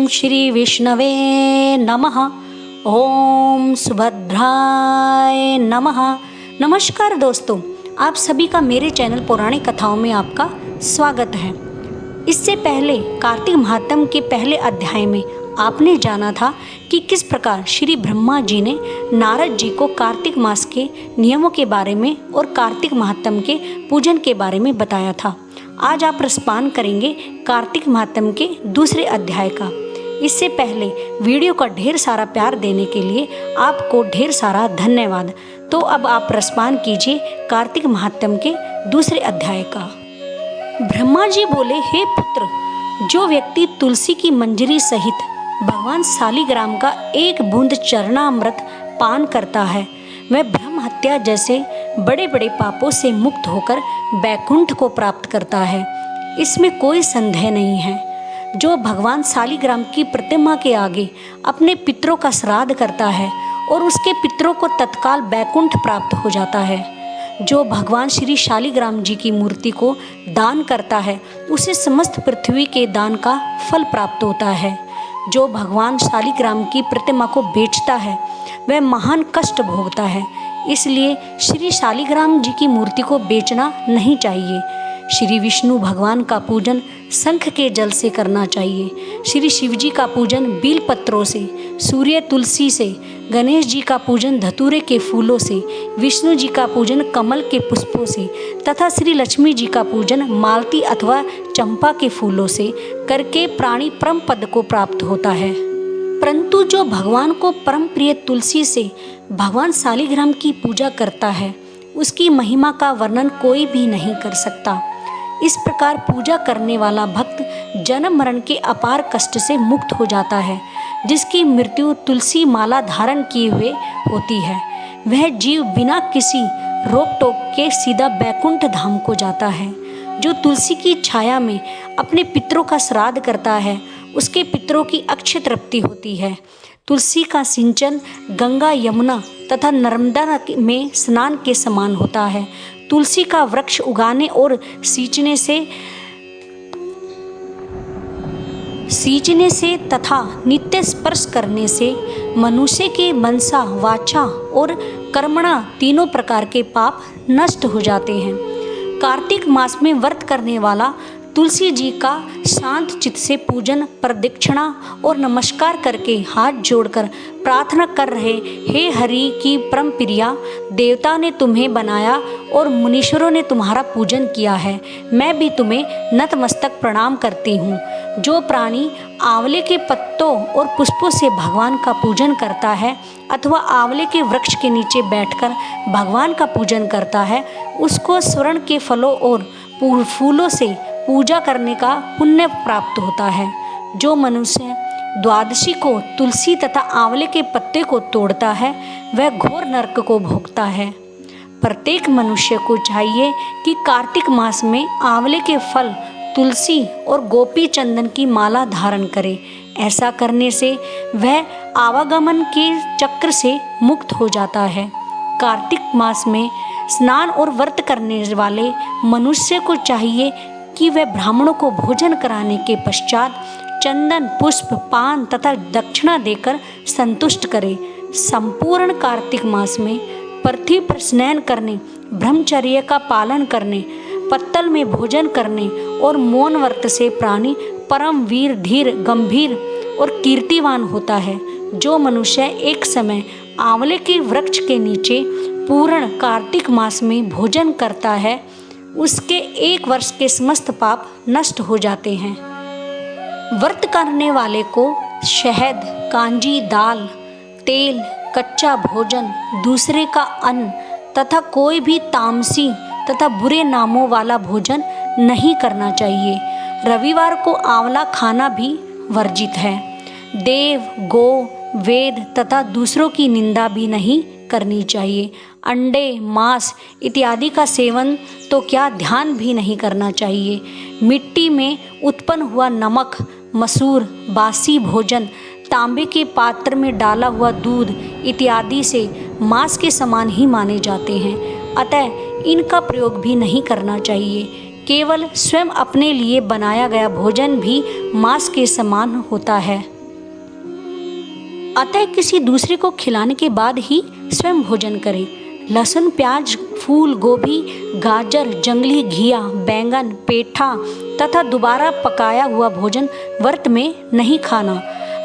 ओम श्री विष्णवे नमः। ओम सुभद्राय नमः। नमस्कार दोस्तों, आप सभी का मेरे चैनल पौराणिक कथाओं में आपका स्वागत है। इससे पहले कार्तिक महात्म के पहले अध्याय में आपने जाना था कि किस प्रकार श्री ब्रह्मा जी ने नारद जी को कार्तिक मास के नियमों के बारे में और कार्तिक महात्म के पूजन के बारे में बताया था। आज आप रसपान करेंगे कार्तिक महात्म के दूसरे अध्याय का। इससे पहले वीडियो का ढेर सारा प्यार देने के लिए आपको ढेर सारा धन्यवाद। तो अब आप रसपान कीजिए कार्तिक महात्म के दूसरे अध्याय का। ब्रह्मा जी बोले, हे पुत्र, जो व्यक्ति तुलसी की मंजरी सहित भगवान शालिग्राम का एक बूंद चरणामृत पान करता है, वह ब्रह्म हत्या जैसे बड़े बड़े पापों से मुक्त होकर बैकुंठ को प्राप्त करता है। इसमें कोई संदेह नहीं है। जो भगवान शालिग्राम की प्रतिमा के आगे अपने पितरों का श्राद्ध करता है और उसके पितरों को तत्काल बैकुंठ प्राप्त हो जाता है। जो भगवान श्री शालिग्राम जी की मूर्ति को दान करता है, उसे समस्त पृथ्वी के दान का फल प्राप्त होता है। जो भगवान शालिग्राम की प्रतिमा को बेचता है, वह महान कष्ट भोगता है। इसलिए श्री शालिग्राम जी की मूर्ति को बेचना नहीं चाहिए। श्री विष्णु भगवान का पूजन शंख के जल से करना चाहिए। श्री शिव जी का पूजन बील पत्रों से, सूर्य तुलसी से, गणेश जी का पूजन धतूरे के फूलों से, विष्णु जी का पूजन कमल के पुष्पों से तथा श्री लक्ष्मी जी का पूजन मालती अथवा चंपा के फूलों से करके प्राणी परम पद को प्राप्त होता है। परंतु जो भगवान को परम प्रिय तुलसी से भगवान शालिग्राम की पूजा करता है, उसकी महिमा का वर्णन कोई भी नहीं कर सकता। इस प्रकार पूजा करने वाला भक्त जन्म मरण के अपार कष्ट से मुक्त हो जाता है। जिसकी मृत्यु तुलसी माला धारण किए हुए होती है, वह जीव बिना किसी रोक टोक के सीधा बैकुंठ धाम को जाता है। जो तुलसी की छाया में अपने पितरों का श्राद्ध करता है, उसके पितरों की अक्षय तृप्ति होती है। तुलसी का सिंचन गंगा, यमुना तथा नर्मदा में स्नान के समान होता है। तुलसी का वृक्ष उगाने और सींचने से तथा नित्य स्पर्श करने से मनुष्य के मनसा, वाचा और कर्मणा तीनों प्रकार के पाप नष्ट हो जाते हैं। कार्तिक मास में व्रत करने वाला तुलसी जी का शांत चित्त से पूजन, प्रदक्षिणा और नमस्कार करके हाथ जोड़कर प्रार्थना कर रहे, हे हरि की परम प्रिया, देवता ने तुम्हें बनाया और मुनीश्वरों ने तुम्हारा पूजन किया है। मैं भी तुम्हें नतमस्तक प्रणाम करती हूँ। जो प्राणी आंवले के पत्तों और पुष्पों से भगवान का पूजन करता है अथवा आंवले के वृक्ष के नीचे बैठकर भगवान का पूजन करता है, उसको स्वर्ण के फलों और फूलों से पूजा करने का पुण्य प्राप्त होता है। जो मनुष्य द्वादशी को तुलसी तथा आंवले के पत्ते को तोड़ता है, वह घोर नरक को भोगता है। प्रत्येक मनुष्य को चाहिए कि कार्तिक मास में आंवले के फल, तुलसी और गोपी चंदन की माला धारण करे। ऐसा करने से वह आवागमन के चक्र से मुक्त हो जाता है। कार्तिक मास में स्नान और व्रत करने वाले मनुष्य को चाहिए कि वह ब्राह्मणों को भोजन कराने के पश्चात चंदन, पुष्प, पान तथा दक्षिणा देकर संतुष्ट करे। संपूर्ण कार्तिक मास में पृथ्वी पर स्नान करने, ब्रह्मचर्य का पालन करने, पत्तल में भोजन करने और मौन व्रत से प्राणी परम वीर, धीर, गंभीर और कीर्तिवान होता है। जो मनुष्य एक समय आंवले के वृक्ष के नीचे पूर्ण कार्तिक मास में भोजन करता है, उसके 1 वर्ष के समस्त पाप नष्ट हो जाते हैं। व्रत करने वाले को शहद, कांजी, दाल, तेल, कच्चा भोजन, दूसरे का अन्न तथा कोई भी तामसी तथा बुरे नामों वाला भोजन नहीं करना चाहिए। रविवार को आंवला खाना भी वर्जित है। देव, गो, वेद तथा दूसरों की निंदा भी नहीं करनी चाहिए। अंडे, मांस इत्यादि का सेवन तो क्या ध्यान भी नहीं करना चाहिए। मिट्टी में उत्पन्न हुआ नमक, मसूर, बासी भोजन, तांबे के पात्र में डाला हुआ दूध इत्यादि से मांस के समान ही माने जाते हैं। अतः इनका प्रयोग भी नहीं करना चाहिए। केवल स्वयं अपने लिए बनाया गया भोजन भी मांस के समान होता है। अतः किसी दूसरे को खिलाने के बाद ही स्वयं भोजन करें। लहसुन, प्याज, फूल गोभी, गाजर, जंगली घिया, बैंगन, पेठा तथा दोबारा पकाया हुआ भोजन व्रत में नहीं खाना।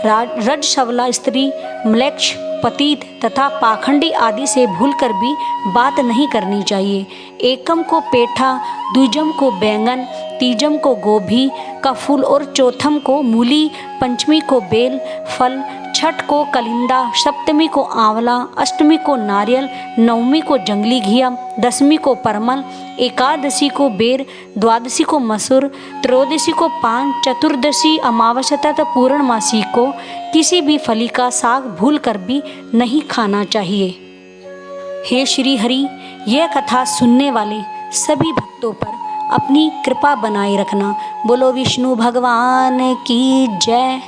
रजस्वला स्त्री, म्लेच्छ, पतित तथा पाखंडी आदि से भूलकर भी बात नहीं करनी चाहिए। एकम को पेठा, द्विजम को बैंगन, तीजम को गोभी का फूल और चौथम को मूली, पंचमी को बेल फल, छठ को कलिंदा, सप्तमी को आंवला, अष्टमी को नारियल, नवमी को जंगली घिया, दसवीं को परमल, एकादशी को बेर, द्वादशी को मसूर, त्रयोदशी को पान, चतुर्दशी अमावस्या तथा पूर्णमासी को किसी भी फली का साग भूल कर भी नहीं खाना चाहिए। हे श्री हरि, यह कथा सुनने वाले सभी भक्तों पर अपनी कृपा बनाए रखना। बोलो विष्णु भगवान की जय।